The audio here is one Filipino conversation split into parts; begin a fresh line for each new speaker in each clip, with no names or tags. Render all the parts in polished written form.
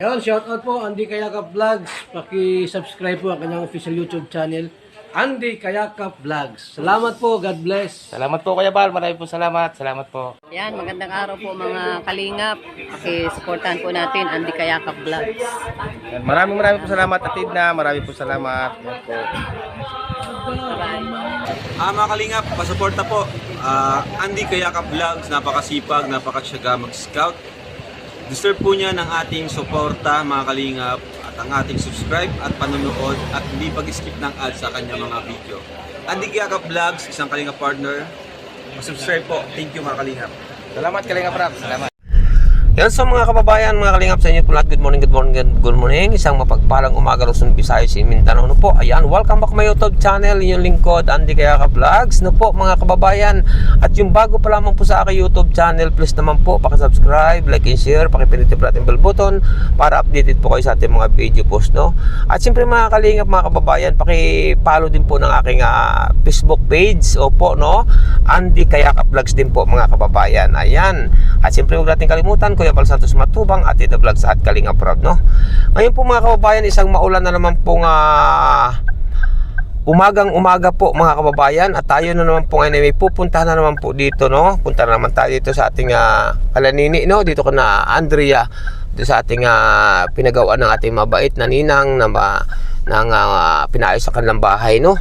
Ayun, shoutout po Andy Kayakap Vlogs. Paki-subscribe po ang kanyang official YouTube channel, Andy Kayakap Vlogs. Salamat po, God bless.
Salamat po Kuya Bal, maraming po salamat. Salamat po.
Yan, magandang araw po mga kalingap. Paki-supportahan po natin Andy Kayakap Vlogs.
Yan, maraming po salamat Atid na, maraming po salamat. Yan po.
Mga kalingap, pasuporta po. Andy Kayakap Vlogs, napakasipag, napakasyaga mag-scout. Deserve po niya ng ating suporta mga kalingap at ang ating subscribe at panonood at hindi pag-skip ng ads sa kanya mga video. Andy Kayakap Vlogs, isang kalingap partner. Subscribe po. Thank you mga kalingap.
Salamat Kalingap Rap, salamat.
Yan sa mga kababayan, mga kalingap sa inyo po lahat. Good morning, good morning, good morning. Isang mapagpalang umaga Luzon, Visayas, Mindanao. No po, ayan, welcome back to my YouTube channel. Inyong lingkod, Andy Kayakap Vlogs. No po, mga kababayan. At yung bago pa lamang po sa aking YouTube channel, please naman po, pakisubscribe, like and share, pakipindot po natin bell button para updated po kayo sa ating mga video post, no? At siyempre mga kalingap, mga kababayan, pakipollow din po ng aking Facebook page, opo, no? Andy Kayakap Vlogs din po, mga kababayan. Ayan. At siyempre huwag natin kalimutan, Kuya Bal Santos Matubang at Ida Vlogs at Kalingap Rap, no? Ngayon po mga kababayan, isang maulan na naman pong umagang-umaga po mga kababayan, at tayo na naman po ngayon may pupuntahan na naman po dito, no? Punta na naman tayo dito sa ating kalanini, no? Dito ka na Andrea, dito sa ating pinagawaan ng ating mabait na ninang na pinaayos sa kanilang bahay, no?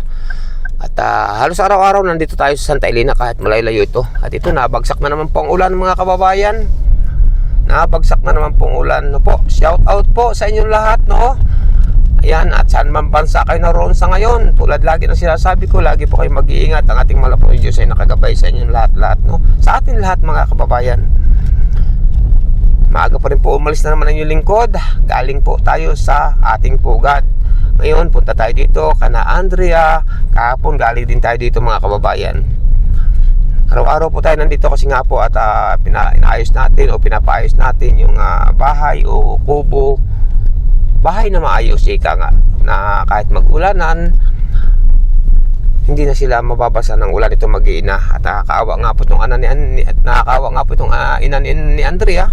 At halos araw-araw nandito tayo sa Santa Elena kahit malayo-layo ito. At ito, nabagsak na naman po ang ulan mga kababayan. Nabagsak na naman pong ulan, no po. Shout out po sa inyong lahat, no. Ayan, at saan man bansa kayo naroon sa ngayon, tulad lagi na sinasabi ko, lagi po kayo mag-iingat. Ang ating malapong Diyos ay nakagabay sa inyong lahat-lahat, no. Sa atin lahat mga kababayan. Maaga pa rin po umalis na naman ang inyong lingkod. Galing po tayo sa ating pugad. Ngayon, punta tayo dito, kana Andrea. Kahapon, galing din tayo dito mga kababayan. Araw-araw po tayo nandito kasi nga po at inaayos natin o pinapaayos natin yung bahay o kubo. Bahay na maayos, ika nga, na kahit mag-ulanan, hindi na sila mababasa ng ulan ito mag-iina. At nakakaawa nga po itong ina ni Andrea.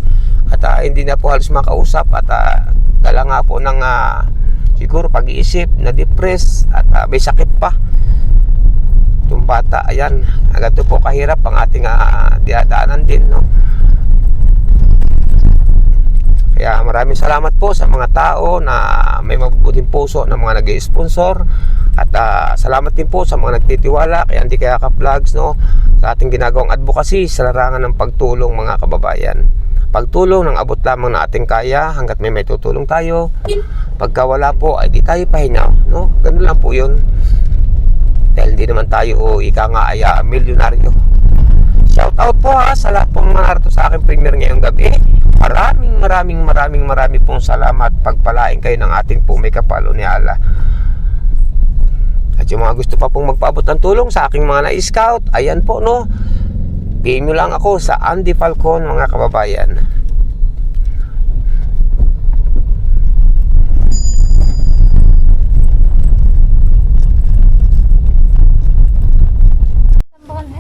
At hindi na po halos makausap at dala nga po ng siguro pag-iisip, na-depress at may sakit pa itong bata. Ayan, agad po kahirap ang ating dinadaanan din, no? Kaya maraming salamat po sa mga tao na may mabubuting puso na mga nag-i-sponsor. At salamat din po sa mga nagtitiwala kay Andy Kayakap Vlogs, no? Sa ating ginagawang advocacy sa larangan ng pagtulong mga kababayan. Pagtulong ng abot lamang na ating kaya hanggat may tutulong tayo. Pagka wala po ay di tayo pahinga, no? Ganun lang po yun. Dahil hindi naman tayo ika nga ay milyonaryo. Shout out po sa lahat pong manarto sa aking premiere ngayong gabi. Maraming pong salamat. Pagpalain kayo ng ating po may kapalo ni Allah. At yung mga gusto pa pong magpaabot ng tulong sa aking mga na-scout, ayan po, no? PM nyo lang ako sa Andy Falcon mga kababayan.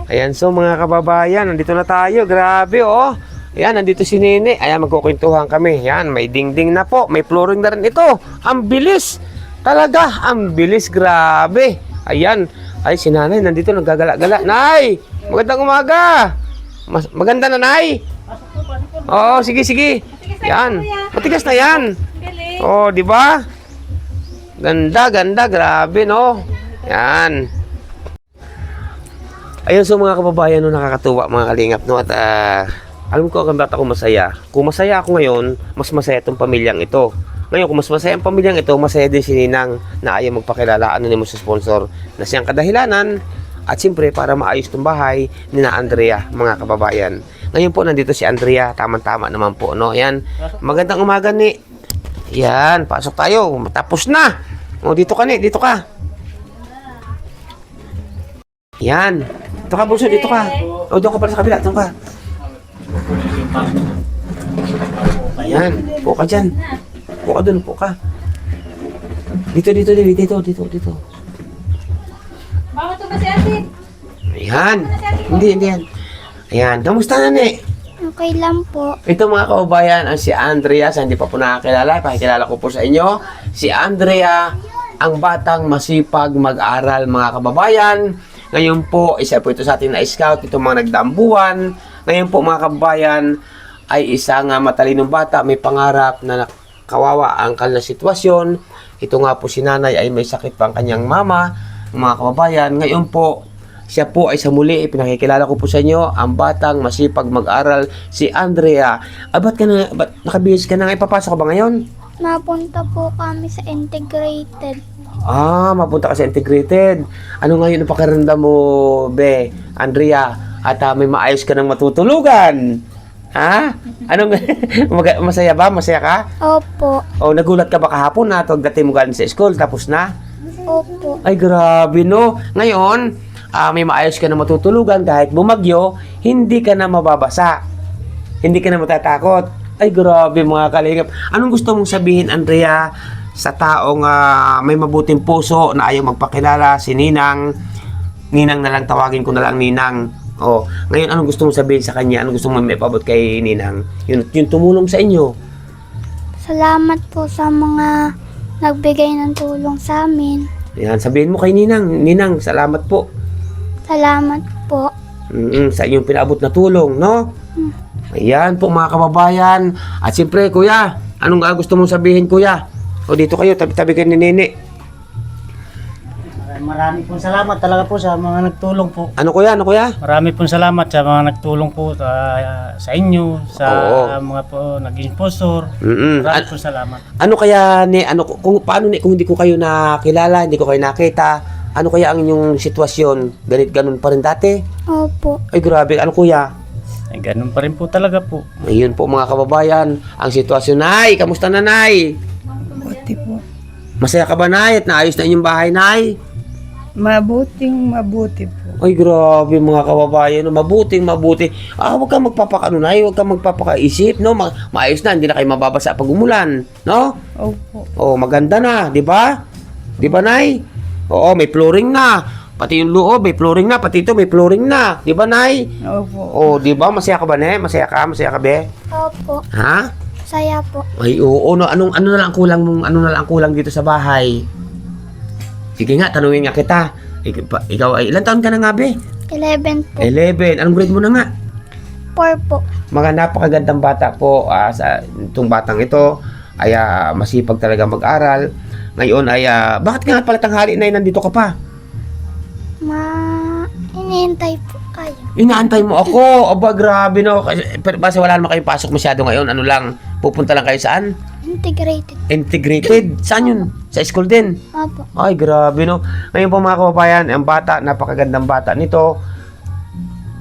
Ayan, so mga kababayan, nandito na tayo. Grabe, oh. Ayan, nandito si Nene. Ayan, magkukwentuhan kami. Ayan, may dingding na po. May flooring na rin ito. Ang bilis. Talaga, ang bilis. Grabe. Ayan. Ay, si Nanay nandito, naggagala-gala. Nay! Magandang umaga. Maganda na, Nay. Oo, sige. Yan. Matigas na yan. Oh, di ba? Ganda. Grabe, no? Yan. Ayun, so mga kababayan, no, nakakatuwa mga kalingap, no? At alam ko kung bakit ako masaya. Kung masaya ako ngayon, mas masaya itong pamilyang ito. Ngayon, kung mas masaya ang pamilyang ito, masaya din si Ninang na ayaw magpakilala mo sa sponsor na siyang kadahilanan. At siyempre, para maayos itong bahay ni na Andrea, mga kababayan. Ngayon po, nandito si Andrea. Tama-tama naman po, no? Yan. Magandang umaga, ni. Yan, pasok tayo. Matapos na. O, dito ka, ni. Dito ka. Yan. Dito ka, Bunso. Dito ka. O, doon ka pala sa kabila. Dito ka. Ayan. Po ka dyan. Po ka doon. Po ka. Dito.
Baka ito ba si Ate?
Ayan. Hindi yan. Ayan. Kamusta na, ni?
Okay lang po.
Ito mga kababayan, ang si Andrea, sa hindi pa po nakakilala, pakikilala ko po sa inyo. Si Andrea, ang batang masipag mag-aral mga kababayan. Ngayon po, isa po ito sa ating na-scout, itong mga nagdambuan. Ngayon po mga kababayan, ay isang matalinong bata, may pangarap na kawawa ang kanilang sitwasyon. Ito nga po si nanay ay may sakit pa ang kanyang mama, mga kababayan. Ngayon po, siya po ay sa muli, pinakikilala ko po sa inyo, ang batang masipag mag-aral, si Andrea. Ba't nakabihis ka na nga? Ipapasok ka ba ngayon?
Napunta po kami sa integrated.
Mapunta ka sa integrated. Ano ngayon ang pakiramdam mo, be, Andrea? At may maayos ka ng matutulugan. Ha? Anong masaya ba? Masaya ka?
Opo.
O nagulat ka ba kahapon na pagdating mo galing sa school tapos na?
Opo.
Ay grabe no. Ngayon, may maayos ka na matutulugan kahit bumagyo, hindi ka na mababasa. Hindi ka na matatakot. Ay grabe mga kalingap. Anong gusto mong sabihin, Andrea, sa taong may mabuting puso na ayaw magpakilala, si Ninang? Ninang na lang, tawagin ko na lang Ninang. Oh, ngayon anong gusto mong sabihin sa kanya? Anong gusto mong maipabot kay Ninang? Yung tumulong sa inyo.
Salamat po sa mga nagbigay ng tulong sa amin.
Yan, sabihin mo kay Ninang. Ninang, salamat po.
Salamat po.
Sa inyong pinaabot na tulong, no? Ayan po mga kababayan. At siyempre, kuya, anong gusto mong sabihin, kuya? O dito kayo, tabi-tabi kayo ni Nene.
Marami pong salamat talaga po sa mga nagtulong po.
Ano kuya?
Marami pong salamat sa mga nagtulong po sa inyo, sa
Oo.
mga po naging sponsor.
Mm-mm.
Marami pong salamat.
Ano kaya ni kung paano ni kung hindi ko kayo nakilala, hindi ko kayo nakita, ano kaya ang inyong sitwasyon? Ganun pa rin dati?
Opo.
Ay grabe, ano kuya?
Ay, ganun pa rin po talaga po.
Ayun po mga kababayan, ang sitwasyon. Nay, kamusta na Nay?
Mabuti po.
Masaya ka ba Nay at naayos na inyong bahay Nay?
Mabuti po.
Ay grabe mga kababayan, mabuti. Huwag kang magpapakano Nay, huwag kang magpapakaisip, no? Maayos na, hindi na kayo mababasa pag umulan, no?
Opo.
Oh, maganda na, di ba? Di ba Nay? Oo, may flooring na. Pati yung loob, may flooring na. Pati ito, may flooring na. Di ba Nay?
Opo.
Oh, di ba? Masaya ka ba, Ne? Masaya ka be?
Opo.
Ha?
Saya po.
Ay, oo, no, ano na lang ang kulang dito sa bahay? Sige nga, tanungin nga kita. Ikaw ay, ilan taon ka na nga, be?
11 po.
11. Anong grade mo na nga?
4 po.
Mga napakagandang bata po sa itong batang ito ay masipag talaga mag-aral. Ngayon ay, bakit nga pala tanghali na nandito ka pa?
Iniintay po kayo.
Inaantay mo ako. Aba, grabe no. Kasi wala naman kayong pasok masyado ngayon. Ano lang, pupunta lang kayo saan?
Integrated.
Integrated. Saan yun? Sa school din?
Opo.
Ay, grabe no. Ngayon po mga kababayan, ang bata, napakagandang bata nito.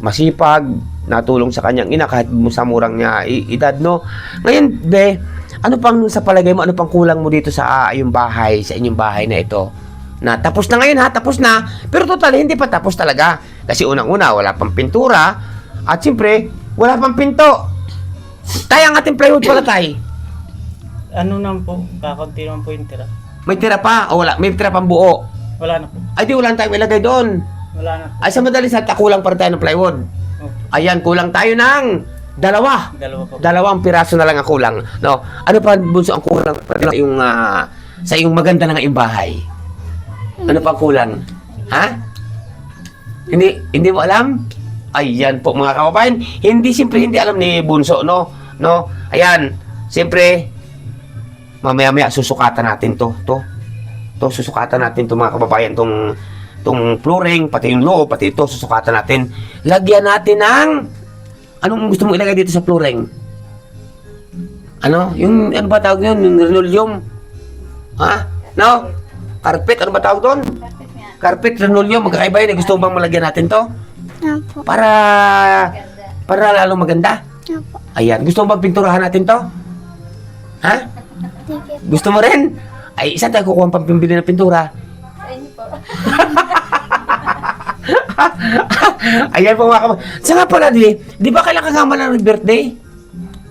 Masipag, natulong sa kanyang ina kahit sa murang niya edad no. Ngayon, be, ano pang sa palagay mo, ano pang kulang mo dito sa iyong bahay, sa inyong bahay na ito? Na tapos na ngayon ha, tapos na. Pero totally, hindi pa tapos talaga. Kasi unang-una, wala pang pintura. At siyempre, wala pang pinto. Tayo ang ating plywood pala tayo.
Ano naman po, kakunti naman po yung tira.
May tira pa o wala? May tira pang buo.
Wala na po.
Ay di wala tayong ilagay doon.
Wala na po.
Ay sa madaling salita, kulang pa rin tayo ng plywood.
Opo.
Ayan, kulang tayo ng dalawa.
Dalawa po.
Dalawang piraso na lang ang kulang. No? Ano pa bunso ang kulang pa rin sa iyong maganda na nga yung bahay? Ano pa ang kulang? Ha? Hindi mo alam? Ayan po mga kababayan. Hindi alam ni Bunso, no? No? Ayan. Siyempre, mamaya susukatan natin to susukatan natin to mga kababayan, tong flooring, pati yung loob, pati ito susukatan natin. Lagyan natin ng anong gusto mong ilagay dito sa flooring? Ano ba tawag yun? Yung linoleum? Ha? No? Carpet, ano ba tawag doon? Carpet, linoleum, magkakaiba yun. Gusto mo bang malagyan natin to?
Opo.
Para lalong maganda?
Opo.
Ayan, gusto mo bang pinturahan natin to? Ha?
Sige.
Gusto mo rin? Ay, isa tayo kukuha pang pimbili ng pintura. Ayan po mga kababayan. Saan nga pala, di ba kailan ka nga malang birthday?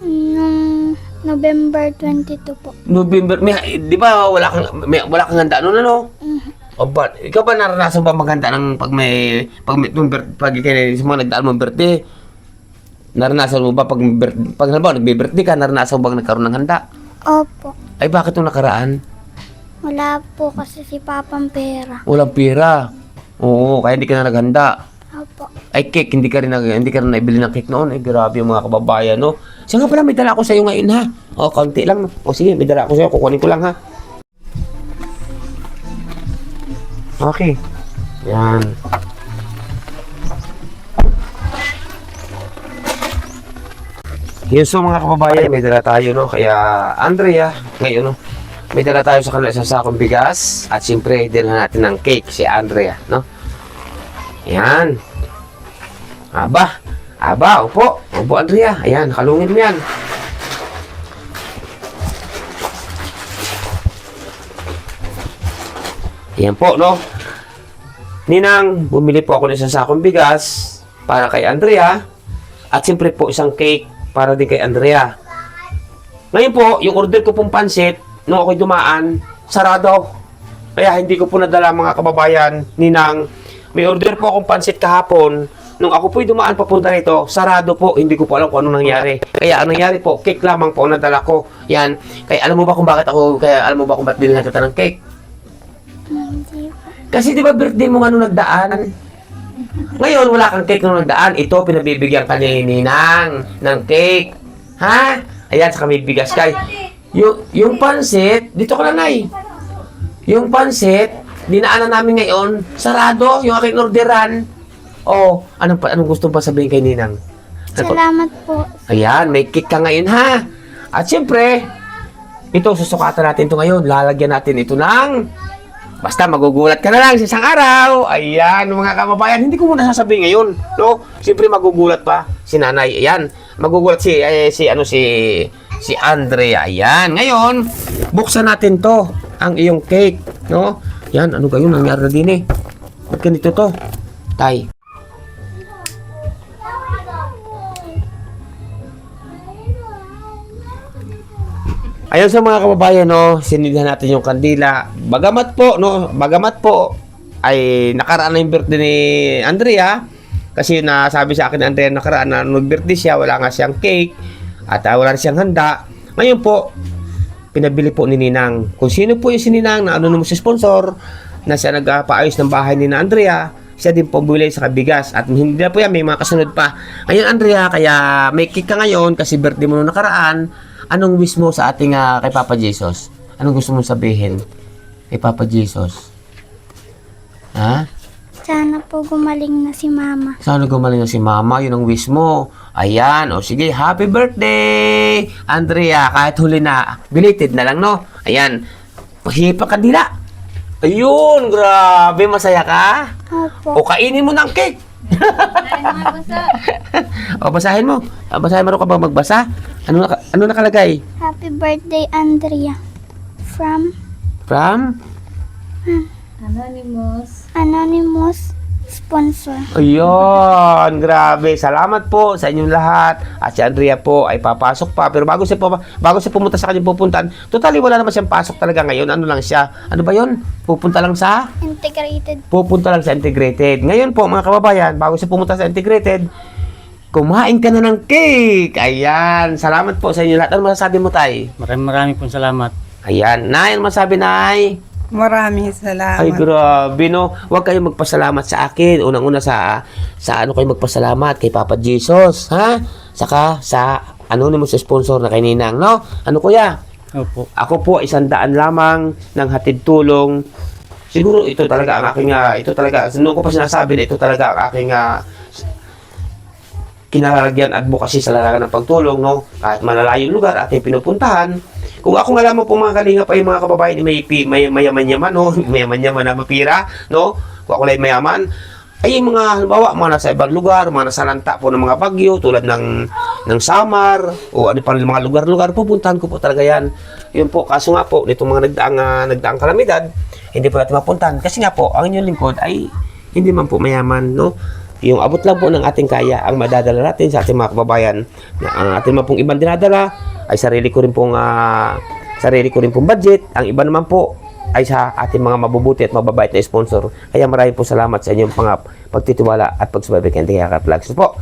Nung November 22 po.
November, di ba wala kang handa noon, ano? Aba, ikaw ba naranasan ba maghanda ng pag may sa mga nagdaan mong birthday? Naranasan mo ba pag halimbawa, nagbe-birthday ka, naranasan mo bang nagkaroon ng handa?
Opo.
Ay, bakit nung nakaraan?
Wala po kasi si Papang pera.
Walang pera. Oo, kaya hindi ka na naghanda.
Opo.
Ay, cake, hindi ka rin naibili ng cake noon. Ay, grabe yung mga kababayan, no? Siya nga pala, may dala ako sa'yo ngayon, ha? O, kaunti lang. O, sige, may dala ako sa'yo. Kukunin ko lang, ha? Okay. Yan. Yun, so mga kababayan, may dala tayo, no? Kaya, Andrea, ngayon, no? May dala tayo sa kanila isang sakong bigas. At siyempre, dala natin ng cake, si Andrea, no? Yan. Aba, upo. Upo, Andrea. Ayan, nakalungin mo yan. Ayan po, no? Ninang, bumili po ako ng isang sakong bigas para kay Andrea. At siyempre po, isang cake para din kay Andrea. Ngayon po, yung order ko pong pansit, nung ako'y dumaan, sarado. Kaya hindi ko po nadala mga kababayan, Ninang. May order po akong pansit kahapon. Nung ako po'y dumaan papunta rito, sarado po. Hindi ko po alam kung anong nangyari. Kaya ang nangyari po, cake lamang po ang nadala ko. Yan. Kaya alam mo ba kung bakit bilhin kita ng cake?
Hindi po.
Kasi di ba birthday mo nga nung nagdaan? Ngayon, wala kang cake nung nagdaan. Ito, pinabibigyan ka ni Ninang ng cake. Ha? Ayan, saka may bigas kay. Yung pansit, dito ka lang, Nay. Yung pansit, dinaanan namin ngayon, sarado, yung aking orderan. Oh, anong gusto pa sabihin kay Ninang?
Salamat po.
Ayan, may cake ka ngayon, ha? At siyempre, ito, susukatan natin ito ngayon. Lalagyan natin ito ng... Basta magugulat ka na lang sa isang araw. Ayan, mga kababayan, hindi ko muna sasabihin ngayon, no? Siyempre magugulat pa si Nanay. Ayan, magugulat si Andrea. Ayan, ngayon, buksan natin to, ang iyong cake, no? Yan, ano kayo nangyari na din eh. Ba't ganito to? Tay. Ayun sa mga kababayan, no, sinilhan natin yung kandila. Bagamat po, ay nakaraan na yung birthday ni Andrea. Kasi nasabi sa akin ni Andrea nakaraan na nag-birthday siya, wala nga siyang cake, at wala na siyang handa. Ngayon po, pinabili po ni Ninang. Kung sino po yung si Ninang na anonymous sponsor, na siya nagpaayos ng bahay ni Andrea, siya din po bumili sa kabigas. At hindi na po yan, may mga kasunod pa. Ngayon, Andrea, kaya may cake ka ngayon kasi birthday mo nung nakaraan. Anong wish mo sa ating kay Papa Jesus? Anong gusto mong sabihin kay Papa Jesus? Ha?
Sana po gumaling na si Mama.
Sana gumaling na si Mama, yun ang wish mo. Ayan, o sige, happy birthday! Andrea, kahit huli na, belated na lang, no? Ayan, hipa kandila. Ayun, grabe, masaya ka?
Opo.
O kainin mo ng cake. O basahin mo. Basahin mo ka ba magbasa? Ano nakalagay?
Happy birthday, Andrea. From Anonymous sponsor.
Ayun, grabe. Salamat po sa inyong lahat. At si Andrea po ay papasok pa. Pero bago siya pumunta sa kanyang pupuntan, totally wala naman siyang pasok talaga ngayon. Ano lang siya? Ano ba yun? Pupunta lang sa Integrated. Ngayon po, mga kababayan, bago siya pumunta sa Integrated, kumain ka na ng cake. Ayan. Salamat po sa inyo lahat. Ano masasabi mo, Tay?
Maraming pong salamat.
Ayan. Nay, ano masasabi, Nay?
Maraming salamat.
Ay, grabe, no? Huwag kayong magpasalamat sa akin. Unang-una sa ano kayo magpasalamat? Kay Papa Jesus, ha? Saka sa anonymous sponsor na kay Ninang, no? Ano, kuya?
Opo.
Ako po, 100 lamang ng hatid tulong. Siguro ito talaga ang aking, noon ko pa sinasabi na ito talaga ang aking kinalalagyan advocacy sa larangan ng pagtulong, no? Kahit malalayong lugar ating pinupuntahan. Kung ako nga lamang po mga kalingap ay mga kababayan may mayaman-yaman, no? Mayaman-yaman na mapira, no? Kung ako lang mayaman, ay mga halimbawa, mga nasa ibang lugar, mga nasa lanta po ng mga bagyo, tulad ng Samar, o ano pa rin mga lugar-lugar, pupuntahan ko po talaga yan. Yun po, kaso nga po, nitong mga nagdaang kalamidad, hindi po natin mapuntahan. Kasi nga po, ang inyong lingkod ay hindi man po mayaman, no? Yung abot lang po ng ating kaya ang madadala natin sa ating mga kababayan. Ang ating mga pong ibang dinadala ay sarili ko rin pong budget. Ang iba naman po ay sa ating mga mabubuti at mababait na sponsor. Kaya maraming po salamat sa inyong pagtitiwala at pagsubaybay kay Kaya Vlogs po.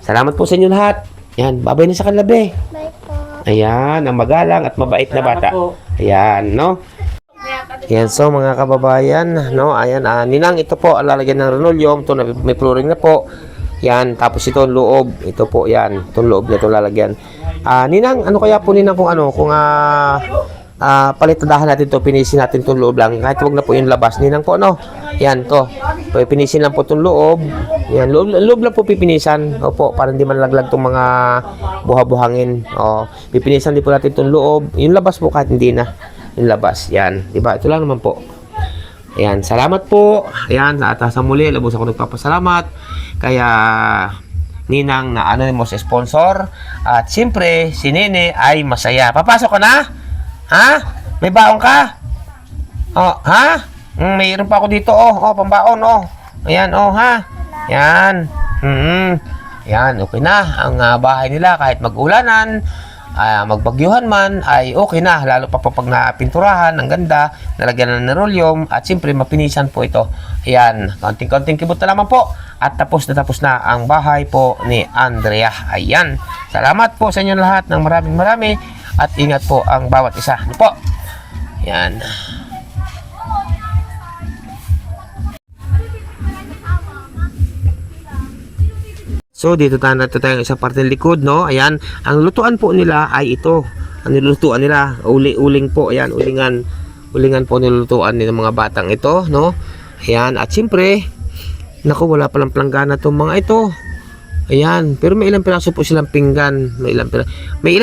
Salamat po sa inyo lahat. Yan, babay na sa kanila, be.
Bye po.
Ayan, ang magalang at mabait na bata. Ayan, no? Yan, so mga kababayan, no? Ayan, Ninang, ito po, lalagyan ng linoleum. Ito, may flooring na po. Yan, tapos ito, loob. Ito po, yan. Itong loob na ito lalagyan. Ninang, ano kaya po, Ninang, kung palitadahan natin to, pinisin natin itong loob lang. Kahit huwag na po yung labas. Ninang po, no? Yan, to. Pinisin lang po itong loob. Yan, loob lang po pipinisan. Opo, para hindi man laglag itong mga buha-buhangin. O, pipinisan din po natin itong loob. Yung labas po, kahit hindi na. Yung labas. Yan, diba? Ito lang naman po. Ayan, salamat po. Ayan, at sa muli, labos ako nagpapasalamat. Kaya, Ninang na anonymous sponsor. At siyempre, si Nene ay masaya. Papasok ka na? Ha? May baon ka? Oh, ha? Mayroon pa ako dito, pambaon, Ayan, ha? Yan. Yan, okay na. Ang bahay nila, kahit mag-ulanan, magbagyuhan man, ay okay na. Lalo pa pag napinturahan, ang ganda, nalagyan ng neroleum, at siyempre, mapinisan po ito. Ayan, kaunting-kaunting kibot na lamang po. At tapos na ang bahay po ni Andrea. Ayan. Salamat po sa inyo lahat ng maraming at ingat po ang bawat isa. Ano po? Yan. So, dito tayo sa parte ng likod, no? Ayan. Ang lutuan po nila ay ito. Ang nilulutuan nila, uling po. Ayan, ulingan po nilulutuan ng mga batang ito, no? Ayan. At siyempre, naku, wala palang planggana itong mga ito. Ayan, pero may ilang piraso po silang pinggan. May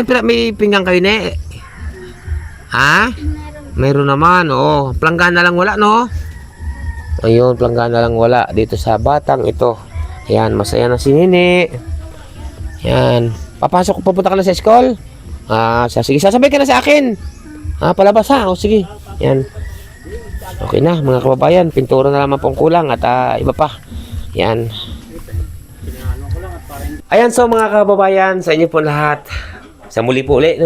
pinggan kayo, ne? Ha? Meron naman, planggana lang wala, no? Ayun, planggana lang wala dito sa batang ito. Ayan, masaya na si Nene. Ayan, papasok ko, papunta ka na sa school? Sige, sasabay ka na sa akin. Palabas ha, sige. Ayan. Okay na, mga kababayan, pintura na naman pong kulang at iba pa. Ayan. Ayan, so mga kababayan, sa inyo po lahat, sa muli po ulit,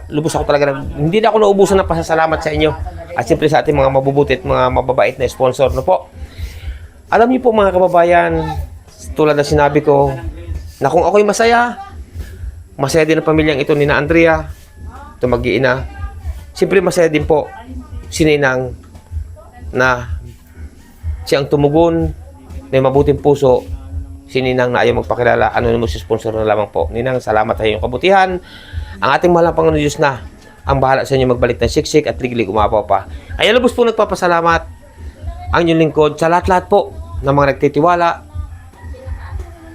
lubos ako talaga, hindi na ako naubusan ng pasasalamat sa inyo. At siyempre sa ating mga mabubutit, mga mababait na sponsor, no po. Alam niyo po mga kababayan, tulad na sinabi ko, na kung ako'y masaya din ang pamilyang ito ni na Andrea, ito mag-iina. Siyempre masaya din po si Ninang na siyang tumugon, may mabuting puso. Si Ninang na ayaw magpakilala, anonymous sponsor na lamang po. Ninang, salamat sa inyong kabutihan. Ang ating mahalang Panginoon Diyos na ang bahala sa inyo magbalik ng siksik at liglig umapaw pa. Ay lubos po nagpapasalamat ang inyong lingkod sa lahat-lahat po ng mga nagtitiwala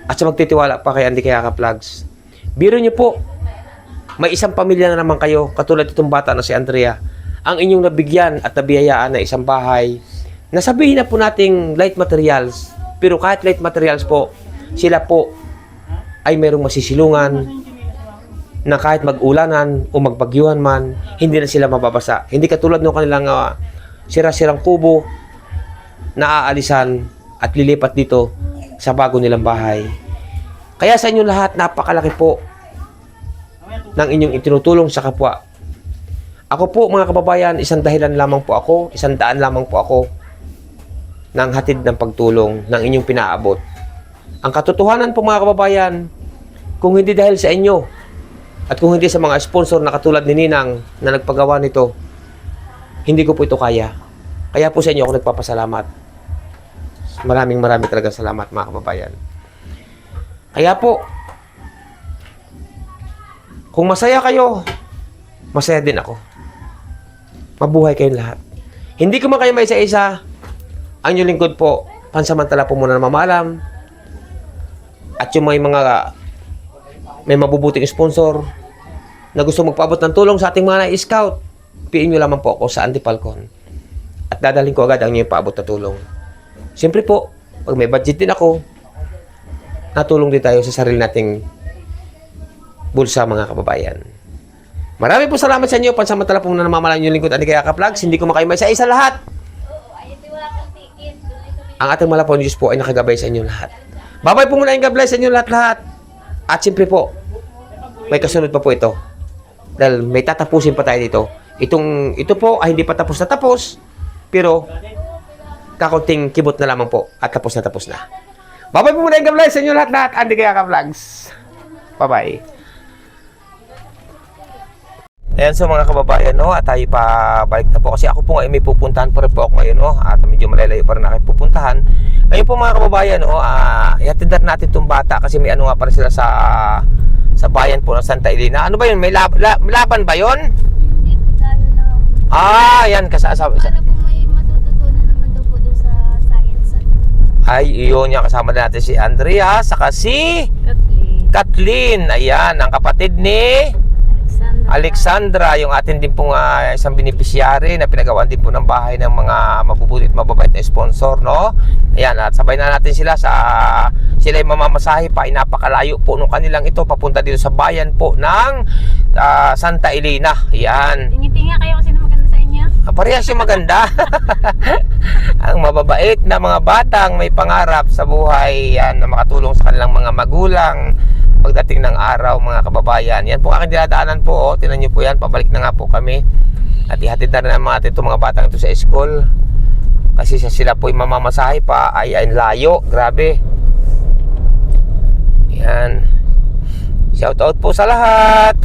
at sa magtitiwala pa kay Andy Kayakap Vlogs. Biro niyo po, may isang pamilya na naman kayo, katulad itong bata na si Andrea, ang inyong nabigyan at nabiyayaan na isang bahay na sabihin na po nating light materials, pero kahit light materials po, sila po ay merong masisilungan na kahit mag-ulanan o magbagyuhan man, hindi na sila mababasa. Hindi katulad ng kanilang sira-sirang kubo na aalisan at lilipat dito sa bago nilang bahay. Kaya sa inyo lahat, napakalaki po ng inyong itinutulong sa kapwa. Ako po mga kababayan, isang dahilan lamang po ako, isang daan lamang po ako ng hatid ng pagtulong ng inyong pinaabot. Ang katotohanan po mga kababayan, kung hindi dahil sa inyo at kung hindi sa mga sponsor na katulad ni Ninang na nagpagawa nito, hindi ko po ito kaya. Kaya po sa inyo ako nagpapasalamat. Maraming talaga salamat mga kababayan. Kaya po, kung masaya kayo, masaya din ako. Mabuhay kayong lahat. Hindi ko man kayo may isa-isa, ang inyong lingkod po, pansamantala po muna na mamalam. At yung may mabubuting sponsor na gusto magpaabot ng tulong sa ating mga na-scout, PM nyo lamang po ako sa Andy Falcon. At dadalhin ko agad ang inyong paabot na tulong. Siyempre po, pag may budget din ako, natulong din tayo sa sarili nating bulsa mga kababayan. Marami po salamat sa inyo. Pansamantala po na namamalaan yung lingkod Andy Kayakap Vlogs. Hindi ko makay isa lahat. Ang ating malapon Diyos po ay nakagabay sa inyo lahat. Babay po muna yung God bless sa inyo lahat. At siyempre po, may kasunod pa po ito. Dahil may tatapusin pa tayo dito. Ito po ay hindi pa tapos na tapos. Pero, kakunting kibot na lamang po at tapos na tapos na. Bye-bye po muna, God bless sa inyo lahat-lahat. Andy Kayaka Vlogs. Bye-bye. Ayan, so mga kababayan, no, at tayo pa balik na po kasi ako po ngayon may pupuntahan pa rin po ako ngayon, no, at medyo malalayo pa rin aking pupuntahan. Ngayon po mga kababayan, no, ihatid natin itong bata kasi may ano nga pa rin sila sa bayan po ng Santa Elena. Ano ba yun? May laban ba yun?
Hindi po tayo na.
Yan, kasama.
Para po may matututunan naman daw po doon sa science.
Ay, iyon yung kasama natin si Andrea, saka si Kathleen. Ayan, ang kapatid ni Alexandra, yung atin din pong isang beneficiary na pinagawan din po ng bahay ng mga mabubuti at mababait na sponsor, no? Ayan, at sabay na natin sila sila yung mamamasahe pa, ay napakalayo po nung kanilang ito papunta dito sa bayan po ng Santa Elena. Ayan.
Tingi-tingi kayo kasi maganda sa inyo.
Parehas yung maganda. Ang mababait na mga batang may pangarap sa buhay, yan, na makatulong sa kanilang mga magulang pagdating ng araw, mga kababayan. Yan po aking dinadaanan po, oh. Tingnan nyo po yan, pabalik na nga po kami. At ihatid na rin naman natin itong mga batang ito sa school. Kasi sila po yung mamamasahe pa, ay layo, grabe. Yan. Shout out po sa lahat.